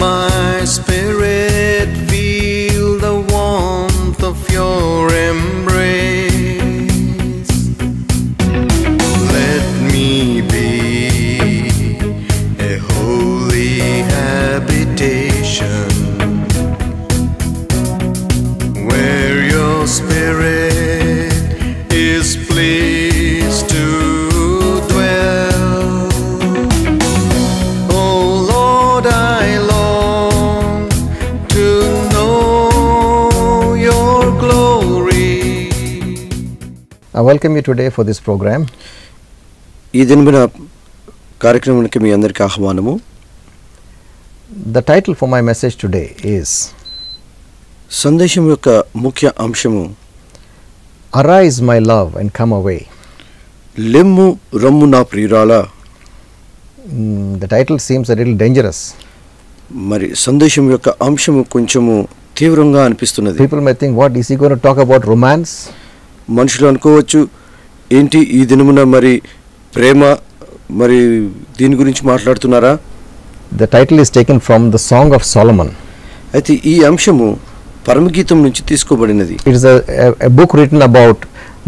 my spirit feel the warmth of your embrace. Let me be a holy habitation where your spirit is pleased to dwell. Oh Lord, I long to know your glory. I welcome you today for this program. ఈ దినమున కార్యక్రమానికి మీ అందరికీ ఆహ్వానము. The title for my message today is సందేశం యొక్క ముఖ్య అంశము Arise my love and come away. లెమ్ము రమ్ము నా ప్రియురాలా. The title seems a little dangerous. మరి సందేశం యొక్క అంశము కొంచెము తీవ్రంగా అనిపిస్తున్నది. People may think, what is he going to talk about romance? మనుషులు అనుకోవచ్చు, ఏంటి ఈ దినమున మరి ప్రేమ మరి దీని గురించి మాట్లాడుతున్నారా. The title is taken from the Song of Solomon. అయితే ఈ అంశము పరమగీతం నుంచి తీసుకోబడినది. It is a book written about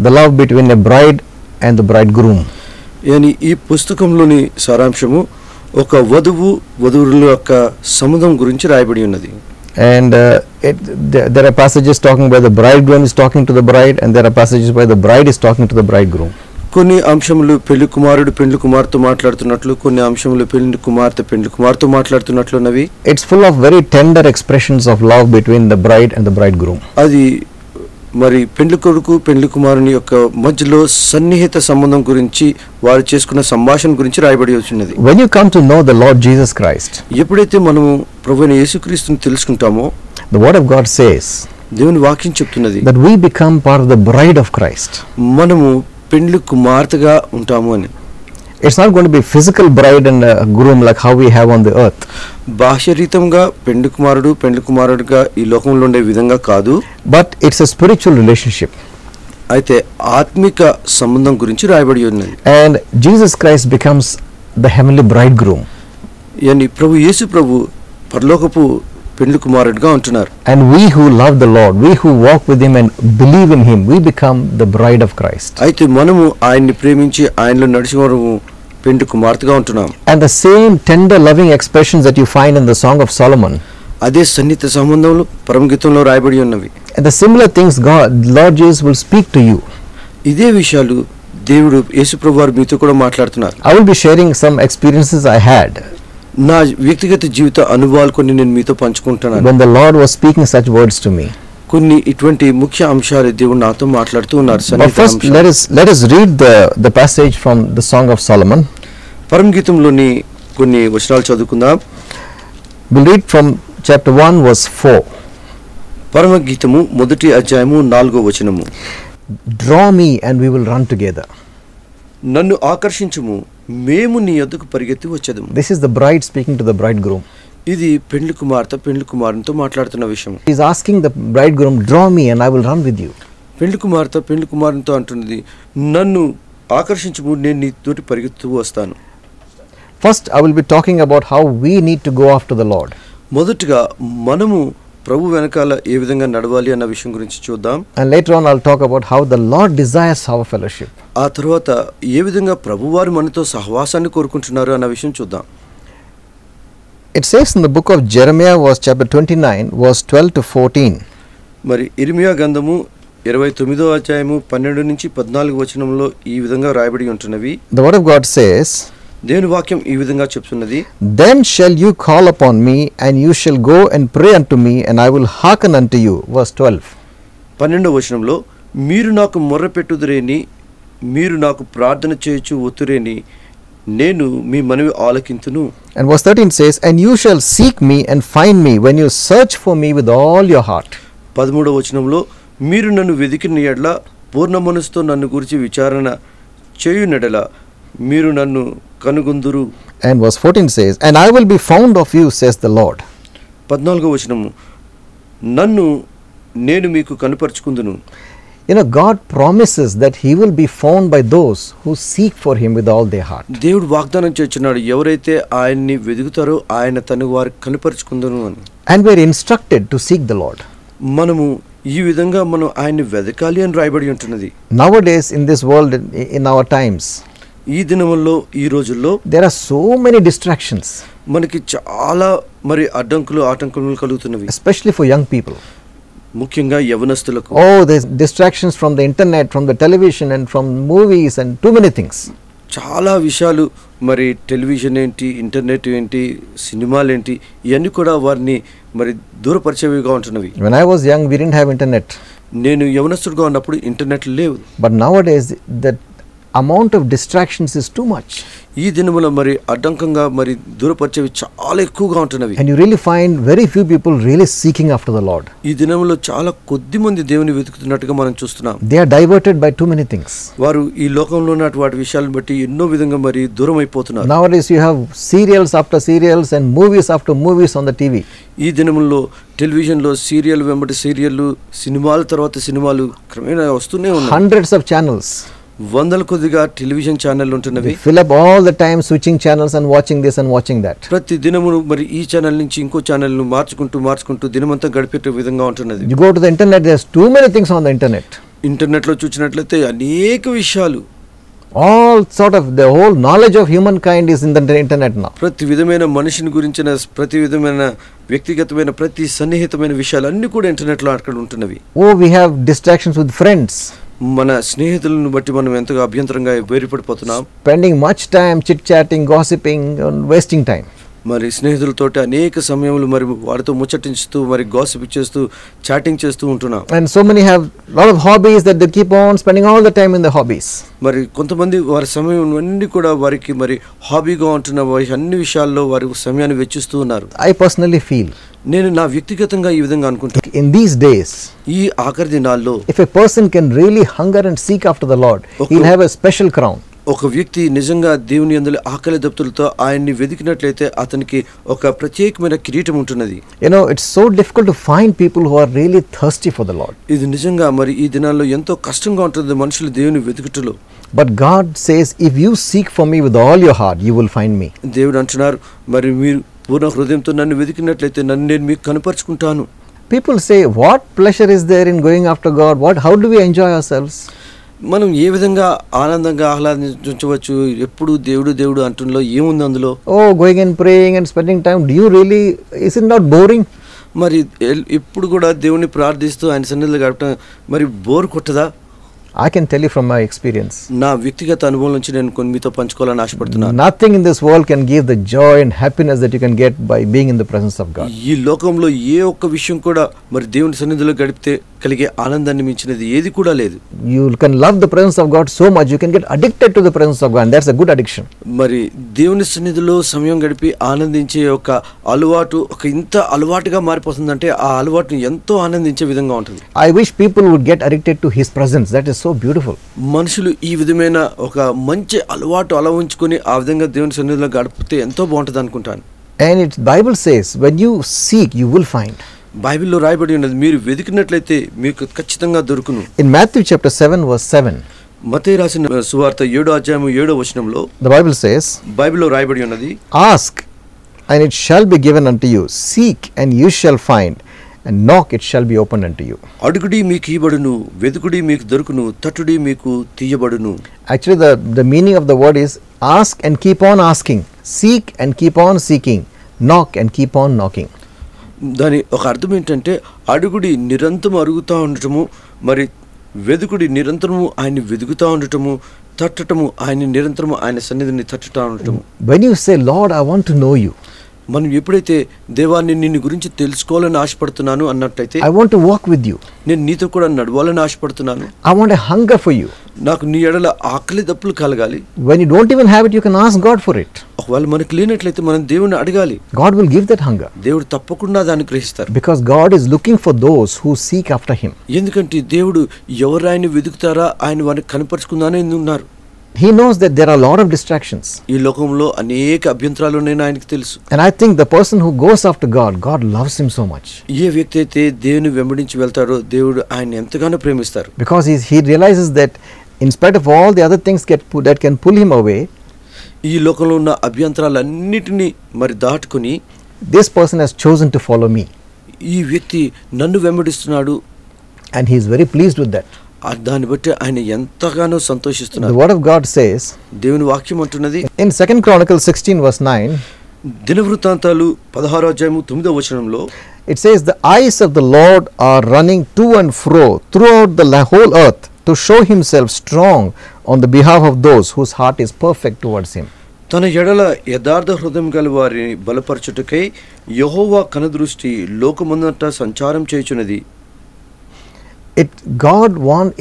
the love between a bride and the bridegroom. yani ఈ పుస్తకంలోని సారాంశము ఒక వధువుల యొక్క సంబంధం గురించి రాయబడి ఉన్నది. And there are passages talking where the bridegroom is talking to the bride, and there are passages where the bride is talking to the bridegroom. కొన్ని అంశములు పెళ్లి కుమారుడు పెళ్లి కుమార్తెతో మాట్లాడుతున్నట్లు, కొన్ని అంశములు పెళ్లి కుమార్తెతో మాట్లాడుతున్నట్లున్నవి. It's full of very tender expressions of love between the bride and the bridegroom. అది మరి పెళ్లి కొడుకు పెళ్లి కుమారుని యొక్క మధ్యలో సన్నిహిత సంబంధం గురించి వారు చేసుకున్న సంభాషణ గురించి రాయబడి వచ్చినది. When you come to know the Lord Jesus Christ, ఎప్పుడైతే మనము ప్రభువైన యేసుక్రీస్తుని తెలుసుకుంటామో, the word of God says దేవుని వాక్యం చెప్తున్నది that we become part of the bride of Christ. మనము పెళ్లి కుమార్తెగా ఉంటాము అని. It's not going to be physical bride and groom like how we have on the earth. బాహ్యరీతంగా పెళ్లి కుమారుడుగా ఈ లోకంలో ఉండే విధంగా కాదు, but it's a spiritual relationship. అయితే ఆత్మిక సంబంధం గురించి రాయబడి ఉన్నది. And Jesus Christ becomes the heavenly bridegroom. yani ప్రభు యేసు ప్రభు పరలోకపు పెళ్లి కుమారుడుగా ఉంటున్నారు. And we who love the Lord, we who walk with him and believe in him, we become the bride of Christ. అయితే మనము ఆయన్ని ప్రేమించి ఆయనలో నడిచేవారము పెళ్లి కుమార్తెగా ఉంటున్నాం. And the same tender loving expressions that you find in the Song of Solomon, అదే సన్నిహిత సంబంధంలో పరమగీతంలో రాయబడి ఉన్నవి. and the similar things Lord Jesus will speak to you. ఇదే విషయాలు దేవుడు యేసు ప్రభు వారు మీతో కూడా మాట్లాడుతున్నారు. I will be sharing some experiences I had నా వ్యక్తిగత జీవిత అనుభవాలు కొన్ని నేను మీతో పంచుకుంటున్నాను. when the Lord was speaking such words to me. కొన్ని ఇటువంటి ముఖ్య అంశాలు దేవుడు నాతో మాట్లాడుతూ ఉన్నారు. But first let us read the passage from the Song of Solomon. పరమగీతంలోని కొన్ని వచనాలు చదువుకుందాం. We'll read from chapter 1 verse 4. పరమగీతము 1వ అధ్యాయము 4వ వచనము. Draw me and we will run together. నన్ను ఆకర్షించుము, మేము నీ యొద్దకు పరిగెత్తి వచ్చేదము. This is the bride speaking to the bridegroom. ఇది పెళ్లి కుమారునితో మాట్లాడుతున్న విషయం. He is asking the bridegroom, draw me and I will run with you. పెళ్లి కుమారునితో అంటున్నది, నన్ను ఆకర్షించుము, నేను నీ తోటి పరిగెత్తు వస్తాను. First I will be talking about how we need to go after the Lord. మొదటగా మనము ప్రభు వెనకాల ఏ విధంగా నడవాలి అన్న విషయం గురించి చూద్దాం. And later on I'll talk about how the Lord desires our fellowship. ఆ తర్వాత ఏ విధంగా ప్రభువారు మనతో సహవాసాన్ని కోరుకుంటున్నారు అన్న విషయం చూద్దాం. It says in the book of Jeremiah verse chapter 29 verse 12 to 14. మరి ఇర్మియా గ్రంథము 29వ అధ్యాయము 12 నుంచి 14 వచనంలో ఈ విధంగా రాయబడి ఉంటున్నవి. The word of God says, దేవుని వాక్యం ఈ విధంగా చెప్తున్నది, then shall you call upon me and you shall go and pray unto me and I will hearken unto you. Verse 12. 12వ వచనంలో, మీరు నాకు మొర్రపెట్టుదురేని, మీరు నాకు ప్రార్థన చేయుచు ఒత్తురేని, నేను మీ మనవి ఆలకింతును. And verse 13 says, and you shall seek me and find me when you search for me with all your heart. 13వ వచనంలో, మీరు నన్ను వెదికిన యెడల పూర్ణ మనసుతో నన్ను గురించి విచారణ చేయునెడల మీరు నన్ను కనుగొందురు. And verse 14 says, and I will be found of you, says the Lord. 14వ వచనము, నన్ను నేను మీకు కనుపరుచుకుందును. You know, God promises that He will be found by those who seek for Him with all their heart. దేవుడు వాగ్దానం చేస్తున్నాడు, ఎవరైతే ఆయన్ని వెదుగుతారో ఆయన తను వారు కనుపరుచుకుందను అని. And we are instructed to seek the Lord. మనము ఈ విధంగా మనం ఆయన్ని వెదకాలి అని రాయబడి ఉంటున్నది. Nowadays in this world, in our times, ఈ దినముల్లో ఈ రోజుల్లో there are so many distractions, మనకి చాలా మరి అడ్డంకులు ఆటంకులు కలుగుతున్నవి, especially for young people. ముఖ్యంగా యవనస్తులకు. Oh, there's distractions from the internet, from the television and from movies and too many things. చాలా విషయాలు, మరి టెలివిజన్ ఏంటి, ఇంటర్నెట్ ఏంటి, సినిమాలు ఏంటి, ఇవన్నీ కూడా వారిని మరి దూరపరిచేవిగా ఉంటున్నవి. When I was young, we didn't have internet. నేను యవనస్తుడిగా ఉన్నప్పుడు ఇంటర్నెట్ లేవు. But nowadays, the amount of distractions is too much. ఈ దినములో మరి అడ్డంకంగా మరి దూరపరిచేవి చాలా ఎక్కువగా ఉంటున్నవి. And you really find very few people really seeking after the Lord. ఈ దినములో చాలా కొద్ది మంది దేవుని వెతుకుతున్నట్టుగా మనం చూస్తున్నాం. They are diverted by too many things. వారు ఈ లోకంలో ఉన్న వాటి విషయాలను బట్టి ఎన్నో విధంగా మరి దూరం అయిపోతున్నారు. Nowadays you have serials after serials and movies after movies on the TV. ఈ దినముల్లో టెలివిజన్లో సీరియల్ వెంబడి సీరియళ్ళు, సినిమాల తర్వాత సినిమాలు క్రమేణా వస్తూనే ఉన్నాయి. Hundreds of channels. వందల కొద్దిగా టెలివిజన్ ఛానల్ ఉంటున్నవి. They fill up all the time switching channels and watching this and watching that. ప్రతి దినమును మరి ఈ ఛానల్ నుంచి ఇంకో ఛానల్ ను మార్చుకుంటూ దినమంతా గడిపే విధంగా ఉంటున్నది. You go to the internet, there's too many things on the internet. Internet లో చూసినట్లయితే అనేక విషయాలు, All sort of the whole knowledge of humankind is in the internet now. ప్రతి విధమైన మనిషిని గురించిన, ప్రతి విధమైన వ్యక్తిగతమైన, ప్రతి సన్నిహితమైన విషయాలు అన్ని కూడా ఇంటర్నెట్ లో అక్కడ ఉంటున్నవి. Oh, we have distractions with friends. మన స్నేహితులను బట్టి మనం ఎంతగా అభ్యంతరంగా వేరుపడిపోతున్నాం. Spending much time chit-chatting, gossiping, and wasting time. మరి స్నేహితులతోటి అనేక సమయంలో మరి వారితో ముచ్చటించుతూ, మరి గాసిప్ చేస్తూ, చాటింగ్ చేస్తూ ఉంటున్నాం. And so many have lot of hobbies that they keep on spending all the time in the hobbies. మరి కొంతమంది వారి సమయం అన్ని కూడా వారికి మరి హాబీగా ఉంటున్న అన్ని విషయాల్లో వారి సమయాన్ని వెచ్చిస్తూ ఉన్నారు. I personally feel, నేను నా వ్యక్తిగతంగా ఈ విధంగా అనుకుంటాను, in these days, ఈ ఆఖరి దినాల్లో if a person can really hunger and seek after the Lord, he'll have a special crown. ఒక వ్యక్తి నిజంగా దేవుని యందు ఆకలి దప్పులతో ఆయన్ని వెతికినట్లయితే అతనికి ఒక ప్రత్యేకమైన కిరీటం ఉంటున్నది. You know, it's so difficult to find people who are really thirsty for the Lord. ఇది నిజంగా మరి ఈ దినాల్లో ఎంతో కష్టంగా ఉంటుంది మనుషులు దేవుని వెతుకుటలో. But God says, if you seek for me with all your heart, you will find me. దేవుడు అంటున్నారు, మరి మీరు పూర్ణ హృదయంతో నన్ను వెతికినట్లయితే నన్ను నేను మీకు కనపరుచుకుంటాను. People say, what pleasure is there in going after God? How do we enjoy ourselves? మనం ఏ విధంగా ఆనందంగా ఆహ్లాదించవచ్చు, ఎప్పుడు దేవుడు దేవుడు అంటున్నలో ఏముంది అందులో? Oh, going and praying and spending time, do you really, is it not boring? మరి ఎప్పుడు కూడా దేవుని ప్రార్థిస్తూ ఆయన సన్నిధిలో గడపడం మరి bore కొట్టదా? I can tell you from my experience. నా వ్యక్తిగత అనుభవం నుంచి నేను కొన్ని మీతో పంచుకోవాలని ఆశపడుతున్నాను. Nothing in this world can give the joy and happiness that you can get by being in the presence of God. ఈ లోకంలో ఏ ఒక్క విషయం కూడా మరి దేవుని సన్నిధిలో గడిపితే కలిగే ఆనందాన్ని మించినది ఏది కూడా లేదు. You can love the presence of God so much, you can get addicted to the presence of God, and that's a good addiction. మరి దేవుని సన్నిధిలో సమయం గడిపి ఆనందించే ఒక అలవాటు ఒక ఇంత అలవాటుగా మారిపోతుందంటే ఆ అలవాటుని ఎంతో ఆనందించే విధంగా ఉంటుంది. I wish people would get addicted to His presence. That is so beautiful. మనుషులు ఈ విధమైన ఒక మంచి అలవాటు అలవర్చుకొని ఆ విధంగా దేవుని సన్నిధిలో గడిపితే ఎంతో బాగుంటుంది అనుకుంటాను. And it's Bible says, when you seek, you will find. బైబిల్లో రాయబడి ఉన్నది, మీరు వెతికినట్లయితే మీకు ఖచ్చితంగా దొరుకును. In Matthew chapter 7 verse 7, మత్తయి రాసిన సువార్త 7వ అధ్యాయం 7వ వచనంలో the Bible says, బైబిల్లో రాయబడి ఉన్నది, ask and it shall be given unto you, seek and you shall find, and knock it shall be opened unto you. అడుగుడి మీకు ఇవ్వబడును, వెతుకుడి మీకు దొరుకును, తట్టుడి మీకు తీయబడును. Actually the meaning of the word is ask and keep on asking, seek and keep on seeking, knock and keep on knocking. దాని ఒక అర్థం ఏంటంటే అడుగుడి నిరంతరం అడుగుతూ ఉండటము, మరి వెదుకుడి నిరంతరము ఆయన్ని వెదుకుతూ ఉండటము, తట్టటము ఆయన నిరంతరము ఆయన సన్నిధిని తట్టుతూ ఉండటము. When you say, Lord, I want to know you, మనం ఎప్పుడైతే దేవాన్ని నిన్ను గురించి తెలుసుకోవాలని ఆశపడుతున్నాను అన్నట్లయితే, I want to walk with you, నేను నీతో కూడా నడవాలని ఆశపడుతున్నాను, I want a hunger for you. నాకు నీ ఎడల ఆకలి దప్పులు కలగాలి. When you don't even have it, you can ask God for it. ఒకవేళ మనకు లేనట్లయితే మనం దేవుని అడగాలి. God will give that hunger. దేవుడు తప్పకుండా దాన్ని గ్రహిస్తారు. Because God is looking for those who seek after Him. ఎందుకంటే దేవుడు ఎవరు ఆయన వెతుకుతారా ఆయన వారిని కనపరుచుకుందానే ఉన్నారు. he knows that there are a lot of distractions. ఈ లోకంలో అనేక అభ్యంతరాలు ఉన్నాయని ఆయనకు తెలుసు. And I think the person who goes after God, God loves him so much. ఏ వ్యక్తి అయితే దేవుని వెంబడించి వెళ్తాడో దేవుడు ఆయన ఎంతగానో ప్రేమిస్తారు. Because he realizes that in spite of all the other things that can pull him away, ఈ లోకంలో ఉన్న అభ్యంతరాలన్నిటినీ మరి దాటుకుని this person has chosen to follow me. ఈ వ్యక్తి నన్ను వెంబడిస్తున్నాడు. And he is very pleased with that. దాన్ని బట్టి ఆయన ఎంతగానో సంతోషిస్తున్నారు. The word of God says, దేవుని వాక్యం అంటున్నది in 2 Chronicles 16 verse 9, దినవృత్తాంతాలు 16వ అధ్యాయము 9వ వచనంలో, it says, the eyes of the Lord are running to and fro throughout the whole earth to show himself strong on the behalf of those whose heart is perfect towards him. తన ఎడల యథార్థ హృదయం గల వారిని బలపరచుటకై యెహోవా కనుదృష్టి లోకమంతటా సంచారం చేయుచున్నది. God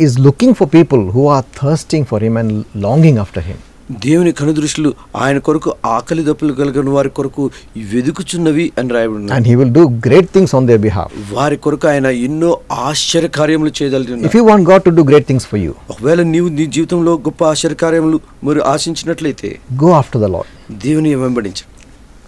is looking for people who are thirsting for him and longing after him. దేవుని కనుదృష్టిలు ఆయన కొరకు ఆకలి దప్పులు కలిగిన వారి కొరకు వెదుకుచున్నవి అని రాయబడింది. And he will do great things on their behalf. వారి కొరకు ఆయన ఎన్నో ఆశ్చర్య కార్యములు చేయగలిగిన. If you want God to do great things for you, ఒకవేళ నీవు నీ జీవితంలో గొప్ప ఆశ్చర్య కార్యములు మరి ఆశించినట్లయితే go after the Lord. దేవుని వెంబడించు.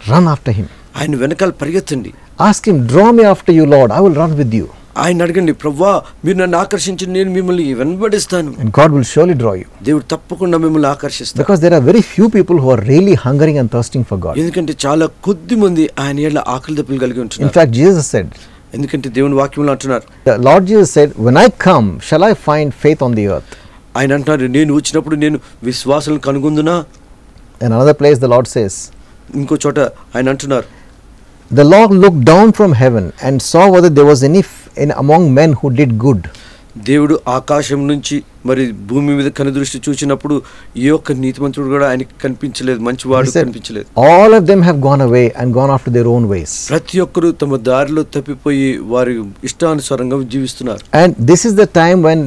Run after him. ఆయన వెనకాల పరిగెత్తండి. Ask him, draw me after you, Lord. I will run with you. ఆయన అడగండి, ప్రభువా మీరు నన్ను ఆకర్షించి నేను మిమ్మల్ని వెంబడిస్తాను. And God will surely draw you. దేవుడు తప్పకుండా మిమ్మల్ని ఆకర్షిస్తాడు. Because there are very few people who are really hungering and thirsting for God. ఎందుకంటే చాలా కొద్ది మంది ఆయన యేళ్ళ ఆకలి దప్పులు కలిగి ఉంటున్నారు. In fact, Jesus said, ఎందుకంటే దేవుని వాక్యంలో అంటున్నారు, the Lord Jesus said, when I come, shall I find faith on the earth? ఆయన అంటున్నారు, నేను వచ్చినప్పుడు నేను విశ్వాసాలను కనుగొందునా. In another place the Lord says, ఇంకో చోట ఆయన అంటున్నారు, the Lord looked down from heaven and saw whether there was any among men who did good. దేవుడు ఆకాశం నుంచి మరి భూమి మీద కనుదృష్టి చూచినప్పుడు ఏ ఒక్క నీతిమంతుడు కూడా ఆయనకి కనిపించలేదు, మంచివాడు కనిపించలేదు. All of them have gone away and gone after their own ways. ప్రతి ఒక్కరు తమ దారిలో తప్పిపోయి వారి ఇష్టానుసారంగా జీవిస్తున్నారు. And this is the time when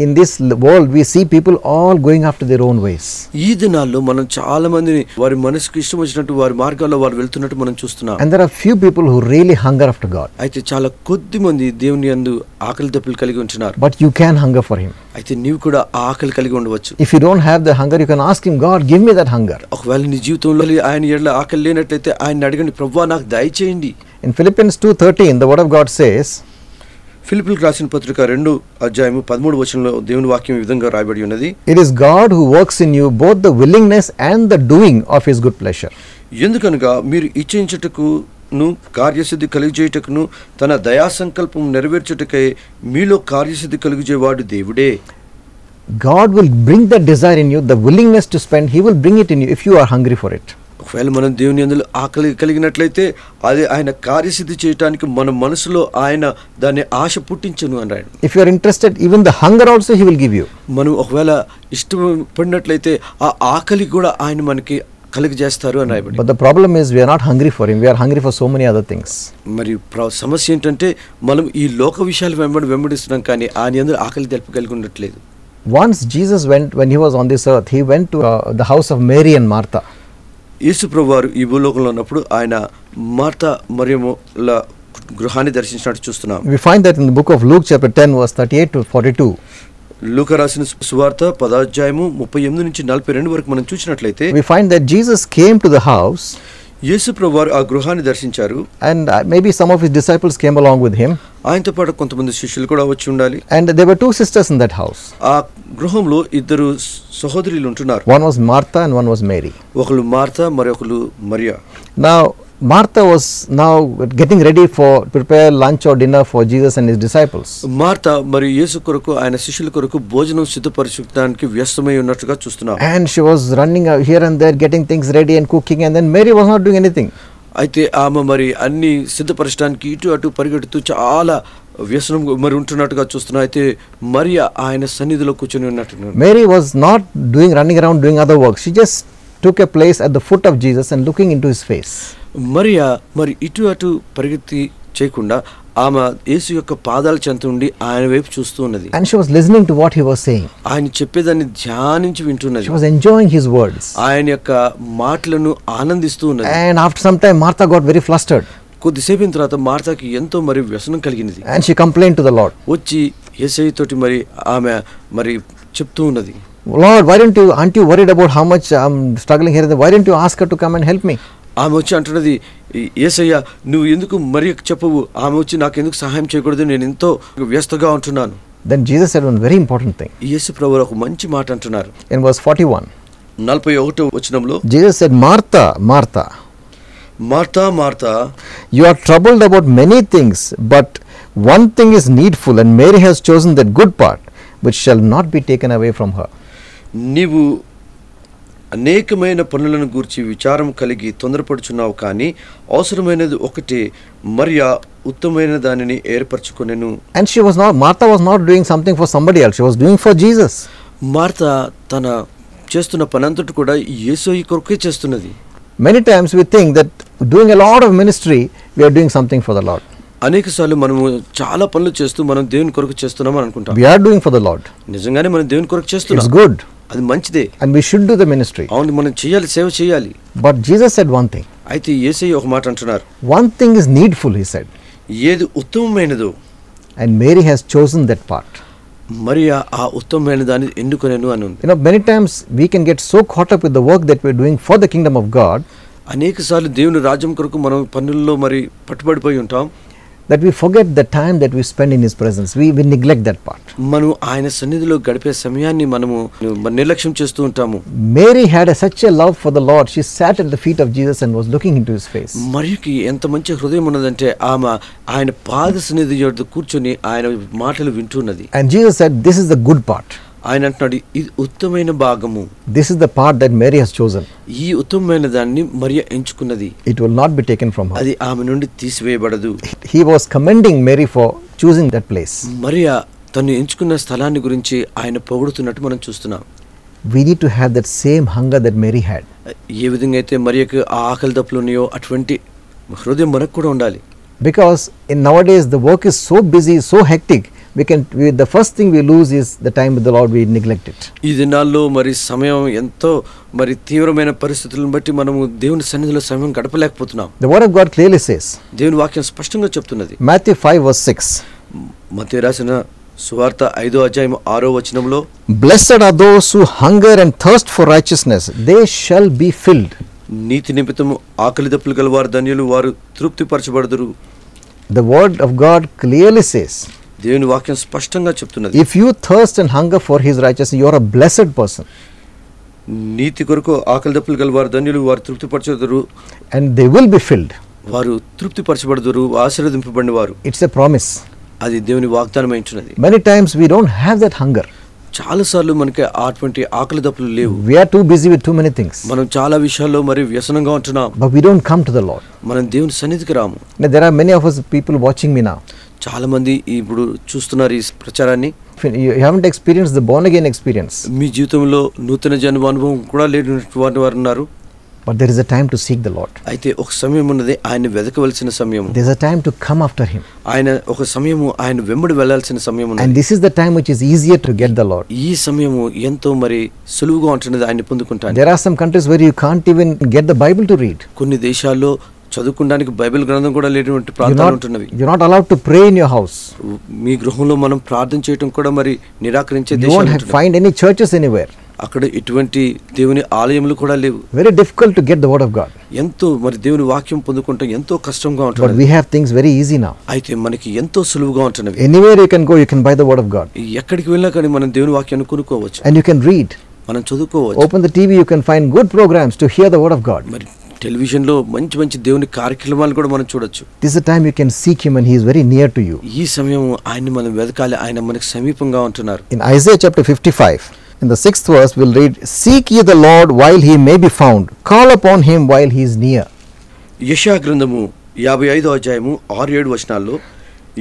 in this world we see people all going after their own ways. ఈ దినాల్లో మనం చాలా మందిని వారి మనసుకు ఇష్టం వచ్చినట్టు వారి మార్గాల్లో వారు వెళ్తున్నట్టు మనం చూస్తున్నాం. And there are few people who really hunger after God. అయితే చాలా కొద్ది మంది దేవుని యందు ఆకలి దప్పులు కలిగి ఉంటున్నారు. But you can hunger for him. అయితే నీవు కూడా ఆకలి కలిగి ఉండవచ్చు. If you don't have the hunger, you can ask him, God, give me that hunger. ఒకవేళ నీ జీవితంలో ఆయన యేళ్ళ ఆకలి లేనట్లయితే ఆయన అడగండి, ప్రభువా నాకు దయచేయండి. In Philippians 2:13 the word of God says, ఫిలిప్పీయులకు రాసిన పత్రిక 2వ అధ్యాయము 13వ వచనంలో దేవుని వాక్యం ఈ విధంగా రాయబడి ఉన్నది, it is God who works in you both the willingness and the doing of his good pleasure. ఎందుకనగా మీరు ఇచ్చించుటకును కార్యసిద్ధి కలుగజేయుటకును తన దయా సంకల్పం నెరవేర్చుటకై మీలో కార్యసిద్ధి కలుగజేవాడు దేవుడే. God will bring that desire in you, the willingness to spend, he will bring it in you if you are hungry for it. ఒకవేళ మనం దేవుని యందు ఆకలి కలిగినట్లయితే అది ఆయన కార్యసిద్ధి చేయడానికి మన మనసులో ఆయన దాన్ని ఆశ పుట్టించును అన్నాడు. If you are interested, even the hunger also he will give you. మనం ఒకవేళ ఇష్టపడినట్లయితే ఆ ఆకలి కూడా ఆయన మనకి కలిగజేస్తారు అని రాయబడింది. But the problem is we are not hungry for him, we are hungry for so many other things. మరి సమస్య ఏంటంటే మనం ఈ లోక విషయాలు వెంబడిస్తున్నాం కానీ ఆయన యందు ఆకలి కలిగి ఉండట్లేదు. Once Jesus went, when he was on this earth, he went to the house of Mary and Martha. యేసు ప్రభువారు ఈ భూలోకంలో ఉన్నప్పుడు ఆయన మార్తా మరియముల గృహాన్ని దర్శించినట్టు చూస్తున్నాం. We find that in the book of Luke chapter 10 verse 38 to 42. లూకా రాసిన సువార్త 10వ అధ్యాయము 38 నుంచి 42 వరకు మనం చూసినట్లయితే we find that Jesus came to the house. యేసు ప్రభువారు ఆ గృహాన్ని దర్శించారు. And maybe some of his disciples came along with him. ఆయనతో పాటు కొంతమంది శిష్యులు కూడా వచ్చి ఉండాలి. And there were two sisters in that house. ఆ గృహంలో ఇద్దరు సహోదరులు ఉంటున్నారు. One was Martha and one was Mary. ఒకరు మార్తా మరొకరు Mariya. Now Martha was now getting ready for prepare lunch or dinner for Jesus and his disciples. Martha మరి యేసు కొరకు ఆయన శిష్యుల కొరకు భోజనం సిద్ధపరచడానికి వ్యస్తమై ఉన్నట్టుగా చూస్తున్నాం. And she was running here and there getting things ready and cooking, and then Mary was not doing anything. అయితే ఆమె మరి అన్ని సిద్ధపరచడానికి ఇటు అటు పరిగెడుతూ చాలా వ్యసనం మరి ఉంటున్నట్టుగా చూస్తున్నా. అయితే మరియా ఆయన సన్నిధిలో కూర్చొని ఉన్నట్టు. Mary was not running around doing other work. She just took a place at the foot of Jesus and looking into his face. Mariya మరి ఇటు అటు పరిగెత్తి చేయకుండా ఆమె యేసు యొక్క పాదాల చెంత ఉండి ఆయన వైపు చూస్తూ ఉన్నది. And she was listening to what he was saying. ఆయన చెప్పేదాన్ని ధ్యానించి వింటున్నది. She was enjoying his words. ఆయన యొక్క మాటలను ఆనందిస్తూ ఉన్నది. And after some time Martha got very flustered. కొద్దిసేపు తర్వాత మార్తాకి ఎంతో మరి వ్యసనం కలిగినది. And she complained to the Lord. వచ్చి యేసయ్య తోటి మరి ఆమె మరి చెప్తూ ఉన్నది. Lord, aren't you worried about how much I'm struggling here? Why didn't you ask her to come and help me? ఆమె వచ్చి అంటున్నది, యేసయ్య నువ్వు ఎందుకు మరి చెప్పవు, ఆమె వచ్చి నాకు ఎందుకు సహాయం చేయకూడదు, నేను ఎంతో వ్యస్తగా ఉంటున్నాను. Then Jesus said one very important thing. యేసు ప్రభువు ఒక మంచి మాట అంటున్నారు. In verse 41, 41వ వచనంలో Jesus said, Martha, Martha, Martha Martha, you are troubled about many things, but one thing is needful, and Mary has chosen that good part, which shall not be taken away from her. నీవు అనేకమైన పనులను గూర్చి విచారం కలిగి తొందరపడుచున్నావు, కానీ అవసరమైనది ఒకటే, మరియా ఉత్తమమైన దానిని ఏర్పరచుకొనెను. And Martha was not doing something for somebody else, she was doing for Jesus. Martha తన చేస్తున్న పనంతటి కూడా యేసయ్య కొరకే చేస్తున్నది. Many times we think that doing a lot of ministry, we are doing something for the Lord. అనేకసార్లు మనము చాలా పనులు చేస్తూ మనం దేవుని కొరకు చేస్తున్నాం అని అనుకుంటాం. We are doing for the Lord. నిజంగానే మనం దేవుని కొరకు చేస్తున్నాం. It's good. అది మంచిదే. And we should do the ministry. అవును, మనం చేయాలి, సేవ చేయాలి. But Jesus said one thing. అయితే యేసయ్య ఒక మాట అంటున్నారు. One thing is needful, he said. ఏది ఉత్తమమైనదో, and Mary has chosen that part. Mariya ఆ ఉత్తమమైన దాన్ని ఎన్నుకొనెను అని ఉంది. Many times we can get so caught up with the work that we are doing for the kingdom of God, అనేకసార్లు దేవుని రాజ్యం కొరకు మనం పనుల్లో మరి పట్టుబడిపోయి ఉంటాం, that we forget the time that we spend in his presence. We neglect that part. మనం ఆయన సన్నిధిలో గడిపే సమయాన్ని మనము నిర్లక్ష్యం చేస్తూ ఉంటాము. Mary had such a love for the Lord. She sat at the feet of Jesus and was looking into his face. మరియకి ఎంత మంచి హృదయం ఉన్నదంటే ఆమె ఆయన పాద సన్నిధి యొద్ద కూర్చొని ఆయన మాటలు వింటున్నది. And Jesus said, this is the good part. ఆయన అంటున్నాడు, ఇది ఉత్తమమైన భాగము. This is the part that Mary has chosen. ఈ ఉత్తమమైన దాన్ని Mariya ఎంచుకున్నది. It will not be taken from her. అది ఆమె నుండి తీసివేయబడదు. He was commending Mary for choosing that place. Mariya తను ఎంచుకున్న స్థలాన్ని గురించి ఆయన పొగుడుతున్నట్టు మనం చూస్తున్నాం. We need to have that same hunger that Mary had. ఏ విధంగా అయితే మరియకు ఆ ఆకలి దప్పులు ఉన్నాయో అటువంటి హృదయం మనకు కూడా ఉండాలి. Because in nowadays the work is so busy, so hectic, the first thing we lose is the time with the Lord. We neglect it. ఈ దినాల్లో మరి సమయం ఎంతో మరి తీవ్రమైన పరిస్థితులను బట్టి మనము దేవుని సన్నిధిలో సమయం గడపలేకపోతున్నాం. The word of God clearly says, దేవుని వాక్యం స్పష్టంగా చెప్తున్నది. Matthew 5 verse 6, మత్తయి రాసిన సువార్త 5వ అధ్యాయం 6వ వచనంలో, Blessed are those who hunger and thirst for righteousness, they shall be filled. నీతి నిమిత్తము ఆకలి దప్పులు గలవారు ధన్యులు, వారు తృప్తిపరచబడుదురు. The word of God clearly says, దేవుని వాక్యం స్పష్టంగా చెప్తున్నది, if you thirst and hunger for his righteousness, you are a blessed person. నీతి కొరకు ఆకలి దప్పులు గలవారు ధన్యులు, వారు తృప్తిపరచబడుదురు. And they will be filled. వారు తృప్తిపరచబడుదురు, ఆశీర్వదింపబడిన వారు. It's a promise. అది దేవుని వాగ్దానం అయించున్నది. Many times we don't have that hunger. చాలా సార్లు మనకి అటువంటి ఆకలి దప్పులు లేవు. We are too busy with too many things. మనం చాలా విషయాల్లో మరి వ్యసనంగా ఉంటున్నాం. But we don't come to the Lord. మనం దేవుని సన్నిధికి రాము. Now, there are many of us people watching me now. చాలా మంది ఇప్పుడు చూస్తున్నారు ఈ ప్రచారాన్ని. You haven't experienced the born again experience. మీ జీవితంలో నూతన జన్మ అనుభవం కూడా లేనటువంటి వారు ఉన్నారు. But there is a time to seek the Lord. అయితే ఒక సమయం ఉన్నది, ఆయన వెదకవలసిన సమయం. There is a time to come after him. ఆయన ఒక సమయము ఆయన వెంబడి వెళ్ళాల్సిన సమయం ఉన్నది. And this is the time which is easier to get the Lord. ఈ సమయము ఎంతో మరి సులువుగా ఉంటున్నది ఆయన్ని పొందుకుంటాను. There are some countries where you can't even get the Bible to read. కొన్ని దేశాల్లో చదువుకోవడానికి బైబిల్ గ్రంథం కూడా లేనటువంటి ప్రాంతాలు ఉంటున్నవి. You're not allowed to pray in your house. మీ గృహంలో మనం ప్రార్థన చేయడం కూడా మరి నిరాకరించే You దేశాలు won't find any churches anywhere. అక్కడ ఎటువంటి దేవుని ఆలయములు కూడా లేవు. Very difficult to get the word of God. ఎంతో మరి దేవుని వాక్యం పొందుకుంటే ఎంతో కష్టంగా But ఉంటుంది. we have things very easy now. అయితే మనకి ఎంతో సులువుగా ఉంటున్నవి. Anywhere you can go, you can buy the word of God. ఎక్కడికి వెళ్ళినా కానీ మనం దేవుని వాక్యాన్ని కొనుక్కోవచ్చు, And you can read. మనం చదువుకోవచ్చు. Open the TV, you can find good programs to hear the word of God. మరి టెలివిజన్లో మంచి మంచి దేవుని కార్యక్రమాలు కూడా మనం చూడొచ్చు. This is the time you can seek him and he is very near to you. ఈ సమయం ఆయన్ని మనం వెతకాలి, ఆయన మనకు సమీపంగా ఉంటున్నారు. In Isaiah chapter 55, in the 6th verse, we'll read, Seek ye the Lord while he may be found, call upon him while he is near. యెషయా గ్రంథము 55వ అధ్యాయము 6-7 వచనాల్లో,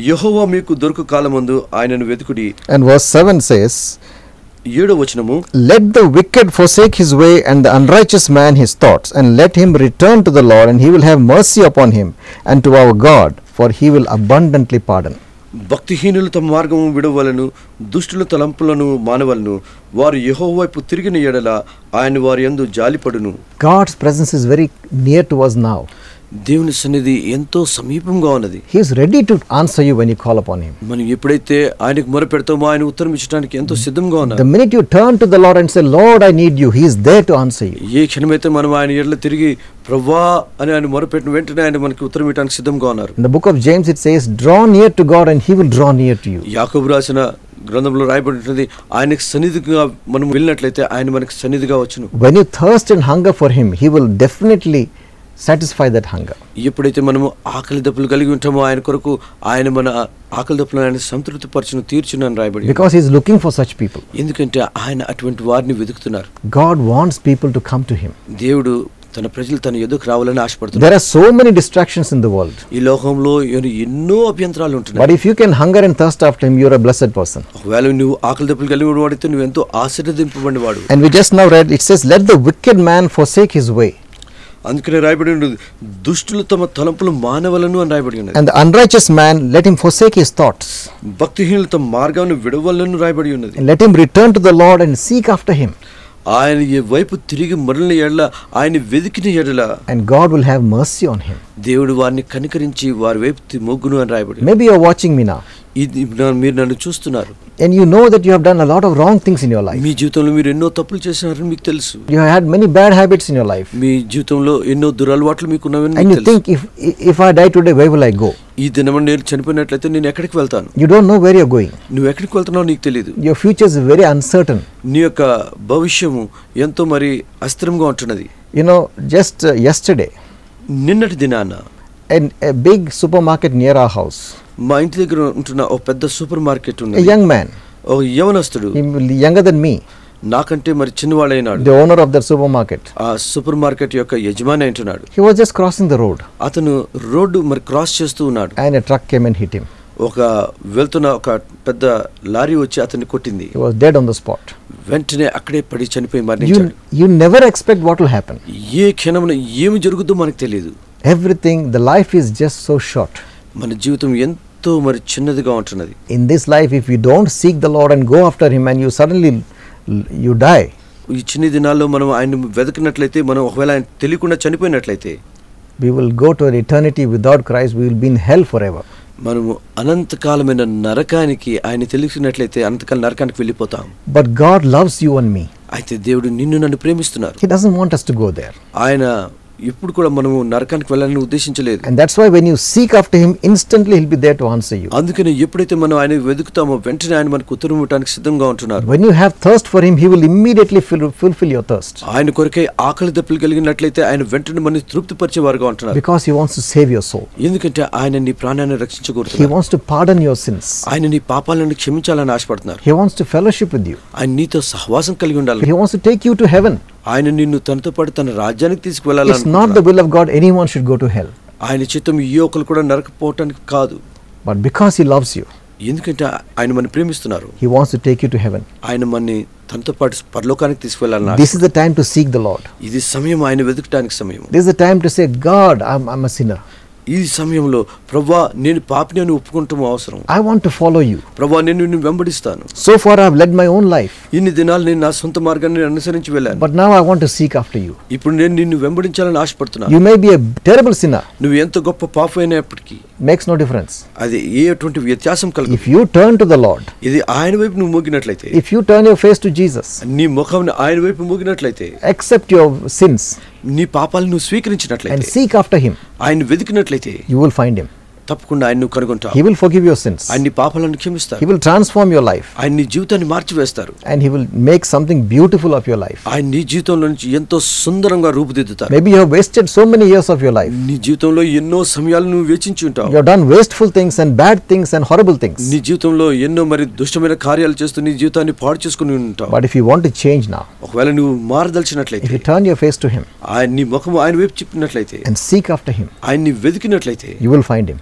యెహోవా మీకు దొరుకు కాలమందు ఆయనను వెతుకుడి. And verse 7 says, 7వ వచనము, Let the wicked forsake his way and the unrighteous man his thoughts, and let him return to the Lord, and he will have mercy upon him, and to our God, for he will abundantly pardon. భక్తిహీనులు తమ మార్గము విడవలను, దుష్టుల తలంపులను మానవలను, వారు యెహోవా వైపు తిరిగిన ఎడల ఆయన వారి యందు జాలిపడును. God's presence is very near to us now. దేవుని సన్నిధి ఎంతో సమీపంగా ఉన్నది. He is ready to answer you when you call upon him. మనం ఎప్పుడైతే ఆయనకు మొరపెడతామో ఆయన ఉత్తరం ఇచ్చడానికి ఎంతో సిద్ధంగా ఉన్నారు. The minute you turn to the Lord and say, Lord, I need you, he is there to answer you. ఏ క్షణమైతే మనం ఆయన ఎడల తిరిగి ప్రభువా అని ఆయన మొరపెట్టిన వెంటనే ఆయన మనకి ఉత్తరం ఇవ్వడానికి సిద్ధంగా ఉన్నారు. In the book of James it says, draw near to God and he will draw near to you. యాకోబు రాసిన గ్రంథంలో రాయబడి ఉంటుంది, ఆయనకు సన్నిధిగా మనం వెళ్ళినట్లయితే ఆయన మనకు సన్నిధిగా వచ్చును. When you thirst and hunger for him, he will definitely satisfy that hunger. ఎప్పుడైతే మనము ఆకలి దప్పులు కలిగి ఉంటామో ఆయన కొరకు ఆయన మన ఆకలి దప్పులను ఆయన సంతృప్తి పరచును తీర్చును అని రాయబడి. Because he is looking for such people. ఎందుకంటే ఆయన అటువంటి వారిని వెతుకుతున్నారు. God wants people to come to him. దేవుడు తన ప్రజలు తన ఎదుకు రావాలని ఆశపడుతున్నారు. There are so many distractions in the world. ఈ లోకంలో ఎన్నో అభ్యంతరాలు ఉంటున్నాయి. But if you can hunger and thirst after him, you are a blessed person. ఒకవేళ నువ్వు ఆకలి దప్పులు కలిగి వాడితే నువ్వు ఎంతో ఆశీర్వదింపబడినవాడు. And we just now read, it says, let the wicked man forsake his way. అందుకనే రాయబడి ఉన్నది, దుష్టులు తమ తలంపులు మానవలను అని రాయబడి ఉన్నది. And the unrighteous man, let him forsake his thoughts. భక్తిహీనులు తమ మార్గాన్ని విడవలను రాయబడి ఉన్నది. And let him return to the Lord and seek after him. ఆయన ఈ వైపు తిరిగి మరలిన ఎడల ఆయన వెతికిన ఎడల And God will have mercy on him. దేవుడు వారిని కనికరించి వారి వైపు మొగ్గును అని రాయబడి. Maybe you are watching me now. ఇది మీరు నన్ను చూస్తున్నారు. And you know that you have done a lot of wrong things in your life. మీ జీవితంలో మీరు ఎన్నో తప్పులు చేశారని మీకు తెలుసు. You have had many bad habits in your life. మీ జీవితంలో ఎన్నో దురలవాట్లు మీకు ఉన్నవని And మీకు you తెలుసు. think if I die today, where will I go? ఈ దినం నేను చనిపోయినట్లయితే నేను ఎక్కడికి వెళ్తాను? You don't know where you are going. నువ్వు ఎక్కడికి వెళ్తున్నావు నీకు తెలియదు. Your future is very uncertain. నీ యొక్క భవిష్యము ఎంతో మరి అస్థిరంగా ఉంటున్నది. You know, just yesterday, నిన్నటి దినాన a big supermarket near our house, మా ఇంటి దగ్గర ఉంటున్న ఒక పెద్ద సూపర్ మార్కెట్ a ఉన్నది. young man, ఒక యవనస్తుడు, younger than me, నాకంటే మరి చిన్నవాడైనాడు. the owner of that supermarket, ఆ సూపర్ మార్కెట్ యొక్క యజమాని అంటున్నాడు. he was just crossing the road అతను రోడ్డు మరి క్రాస్ చేస్తూ ఉన్నాడు. and a truck came and hit him. ఒక వెళ్తున్న ఒక పెద్ద లారీ వచ్చి అతన్ని కొట్టింది. He was dead on the spot. వెంటనే అక్కడే పడి చనిపోయి మరణించాడు. You never expect what will happen. ఏ క్షణమున ఏమి జరుగుతుందో మనకు తెలియదు. Everything, the life is just so short. మన జీవితం ఎంతో మరి చిన్నదిగా ఉంటున్నది. In this life, if you don't seek the Lord and go after him and you suddenly you die, ఈ చిన్న దినాల్లో మనం ఆయన వెతకినట్లయితే, మనం ఒకవేళ ఆయన తెలియకుండా చనిపోయినట్లయితే, we will go to an eternity without Christ. We will be in hell forever. మనము అనంతకాలమైన నరకానికి, ఆయన తెలిసినట్లయితే అనంతకాల నరకానికి వెళ్ళిపోతాం. But God loves you and me. అయితే దేవుడు నిన్ను నన్ను ప్రేమిస్తున్నారు. He doesn't want us to go there. ఆయన ఇప్పుడు కూడా మనము నరకానికి వెళ్ళాలని ఉద్దేశించలేదు. And that's why when you seek after him, instantly he'll be there to answer you. అందుకని ఎప్పుడైతే మనం ఆయన వెతుకుతామో వెంటనే ఆయన మనకు ఉత్తరం ఇవ్వడానికి సిద్ధంగా ఉంటున్నారు. When you have thirst for him, he will immediately fulfill your thirst. ఆయన కొరకై ఆకలి దప్పులు కలిగినట్లయితే ఆయన వెంటనే మనల్ని తృప్తిపరిచేవారుగా ఉంటున్నారు. Because he wants to save your soul. ఎందుకంటే ఆయన నీ ప్రాణాన్ని He రక్షించగోరుతున్నారు. wants to pardon your sins. ఆయన నీ పాపాలను క్షమించాలని ఆశపడుతున్నారు. He wants to fellowship with you. ఆయన నీతో సహవాసం కలిగి ఉండాలి. He wants to take you to heaven. ఆయన నిన్ను తనతో పాటు తన రాజ్యానికి It's not the తీసుకువెళ్ళాలనుకుంటున్నారు. will of God anyone should go to hell. ఆయన చిత్తం ఈ ఒక్కరు కూడా నరకపోవటానికి కాదు. But because he loves you, ఎందుకంటే ఆయన మన ప్రేమిస్తున్నారు. he wants to take you to heaven. ఆయన మనని తనతో పాటు పరలోకానికి తీసుకువెళ్ళాలని This is the time to seek the Lord. ఇది సమయం ఆయన వెతకడానికి సమయం. This is the time to say, God, I'm a sinner. ఈ సమయంలో ప్రభువా నేను పాపిని అని ఒప్పుకుంటాం అవసరం. I want to follow you. ప్రభువా నేను నిన్ను వెంబడిస్తాను. So far I've led my own life. ఇన్ని దినాలు నేను నా సొంత మార్గాన్ని అనుసరించి వెళ్ళాను. But now I want to seek after you. ఇప్పుడు నేను నిన్ను వెంబడించాలని ఆశపడుతున్నాను. You may be a terrible sinner. నువ్వు ఎంత గొప్ప పాపి అయినప్పటికీ Makes no difference. అది ఎటువంటి వ్యత్యాసం కలగదు. If you turn to the Lord, ఇది ఆయన వైపు నువ్వు మోగినట్లయితే, if you turn your face to Jesus, నీ ముఖంని ఆయన వైపు మోగినట్లయితే, accept your sins నీ పాపాలను నువ్వు and స్వీకరించినట్లయితే, seek after him, ఆయన వెతికినట్లయితే you will find him. తప్పకుండా ఆయన నువ్వు కనుగొంటావు. He will forgive your sins. ఆయన నీ పాపాలను క్షమిస్తారు. He will transform your life. ఆయన నీ జీవితాన్ని మార్చివేస్తారు. And he will make something beautiful of your life. ఆయన నీ జీవితంలో నుంచి ఎంతో సుందరంగా రూపుదిద్దుతారు. Maybe you have wasted so many years of your life. నీ జీవితంలో ఎన్నో సమయాలు నువ్వు వెచ్చించి ఉంటావు. You have done wasteful things and bad things and horrible things. నీ జీవితంలో ఎన్నో మరి దుష్టమైన కార్యాలు చేస్తూ నీ జీవితాన్ని పాడు చేసుకుని ఉంటావు. But if you want to change now, ఒకవేళ నువ్వు if మారదలిచినట్లయితే, you turn your face to him ఆయన నీ ముఖం ఆయన వైపు చెప్పినట్లయితే, and seek after him, ఆయన్ని వెతికినట్లయితే, you will find him.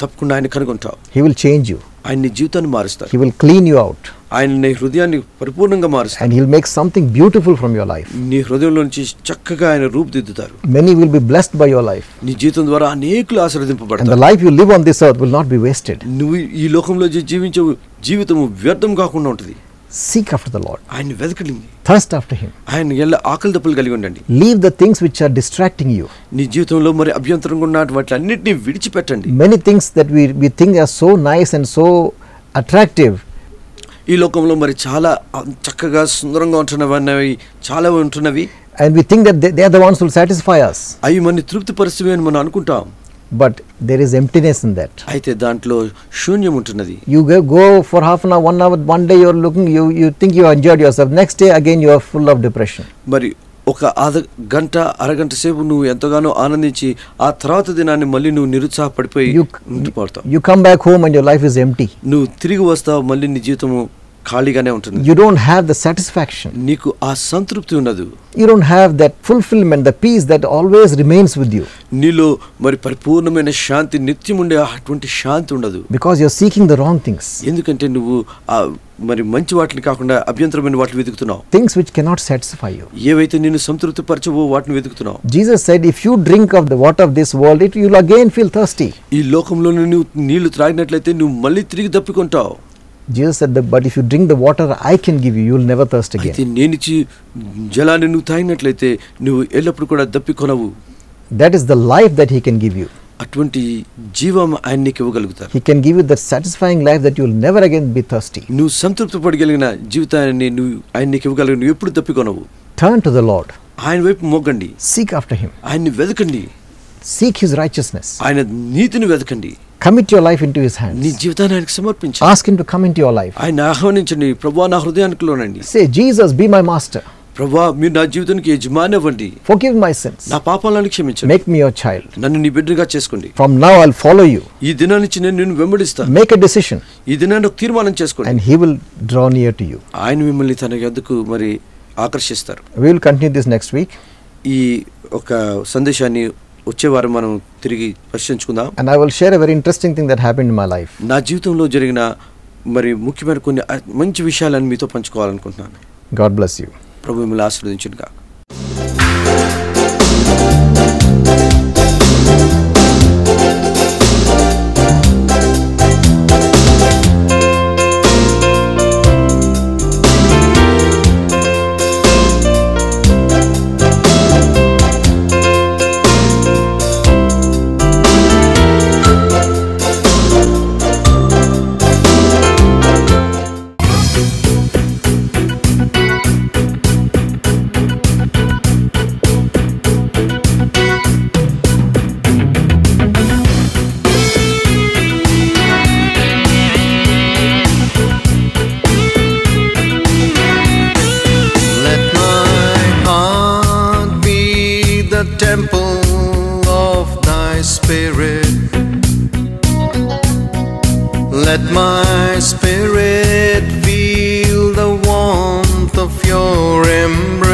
తప్పకుండా ఆయన కనుగొంటావు. He will change you. ఆయన నీ జీవితాన్ని మారుస్తారు. He will clean you out. ఆయన నీ హృదయాన్ని పరిపూర్ణంగా మారుస్తారు. And he'll make something beautiful from your life. నీ హృదయంలో నుంచి చక్కగా ఆయన రూపుదిద్దుతారు. Many will be blessed by your life. నీ జీవితం ద్వారా అనేకులు And ఆశీర్వదింపబడతారు. the life you live on this earth will not be wasted. నువ్వు ఈ లోకంలో జీవించే జీవితము వ్యర్థం కాకుండా ఉంటుంది. Seek after the Lord. ఆయన్ని వెతకండి, Thirst after Him. ఆయన ఎల్ల ఆకలి దప్పులు కలిగి ఉండండి. Leave the things which are distracting you. నీ జీవితంలో మరి అభ్యంతరంగా ఉన్న వాటిలన్నిటిని విడిచిపెట్టండి. Many things that we think are so nice and so attractive. ఈ లోకంలో మరి చాలా చక్కగా సుందరంగా ఉంటున్నవి చాలా ఉంటున్నవి. And we think that they are the ones who will satisfy us. అవి మన తృప్తిపరుస్తవి అని మనం అనుకుంటాం. But there is emptiness in that. అయితే దాంట్లో శూన్యం ఉంటున్నది. You go for half an hour, 1 hour, one day you are looking, you think you enjoyed yourself. Next day again you are full of depression. మరి ఒక అరగంట సేపు నువ్వు ఎంతగానో ఆనందించి ఆ తర్వాత దినాన్ని మళ్ళీ నువ్వు నిరుత్సాహపడిపోయి ఉండిపోతావు. You come back home and your life is empty. నువ్వు తిరిగి వస్తావు, మళ్ళీ నీ జీవితము ఖాళీగానే ఉంటుంది. You don't have the satisfaction. నీకు ఆ సంతృప్తి ఉండదు. You don't have that fulfillment, the peace that always remains with you. నీలో మరి పరిపూర్ణమైన శాంతి, నిత్యం ఉండే అటువంటి శాంతి ఉండదు. Because you are seeking the wrong things. ఎందుకంటే నువ్వు మరి మంచి వాటిని కాకుండా అభ్యంతరమైన వాటిని వెతుకుతున్నావు. Things which cannot satisfy you. ఏవైతే నిన్ను సంతృప్తి పరచవో వాటిని వెతుకుతున్నావు. Jesus said, if you drink of the water of this world, you will again feel thirsty. ఈ లోకంలో నువ్వు నీళ్లు త్రాగినట్లయితే నువ్వు మళ్ళీ తిరిగి దప్పికొంటావు. Jesus said that, but if you drink the water I can give you, you will never thirst again. అయితే నేనిచ్చి జలాన్ని నువ్వు తాగినట్లయితే నువ్వు ఎల్లప్పుడూ కూడా దప్పికొనవు. That is the life that He can give you. అటువంటి జీవం ఆయన నీకు ఇవ్వగలుగుతారు. He can give you that satisfying life that you will never again be thirsty. నువ్వు సంతృప్తి పడగలిగిన జీవితాన్ని నువ్వు ఆయన నీకు ఇవ్వగలిగిన, నువ్వు ఎప్పుడు దప్పికొనవు. Turn to the Lord. ఆయన వైపు మోగండి. Seek after Him. ఆయన్ని వెతకండి. Seek His righteousness. ఆయన నీతిని వెతకండి. Commit your life into His hands. నీ జీవితాన్ని ఆయనకు సమర్పించండి. Ask Him to come into your life. ఆయన ఆహ్వానించండి. ప్రభువా నా హృదయానికి లోనండి. Say, Jesus, be my master. ప్రభువా మీరు నా జీవితానికి యజమాని అవ్వండి. Forgive my sins. నా పాపాలను క్షమించండి. Make me your child. నన్ను నీ బిడ్డగా చేసుకోండి. From now I'll follow you. ఈ దినం నుంచి నేను నిన్ను వెంబడిస్తాను. Make a decision. ఈ దినాన్ని ఒక తీర్మానం చేసుకోండి. And He will draw near to you. ఆయన మిమ్మల్ని తన యొద్దకు మరి ఆకర్షిస్తారు. We will continue this next week. ఈ ఒక సందేశాన్ని వచ్చే వారం మనం తిరిగి పరిశీలించుకుందాం. And I will share a very interesting thing that happened in my life. నా జీవితంలో జరిగిన మరి ముఖ్యమైన కొన్ని మంచి విషయాలను మీతో పంచుకోవాలనుకుంటున్నాను. God bless you. ప్రభు మిమ్మల్ని ఆశీర్వదించును గాక. Temple of thy spirit, let my spirit feel the warmth of your embrace.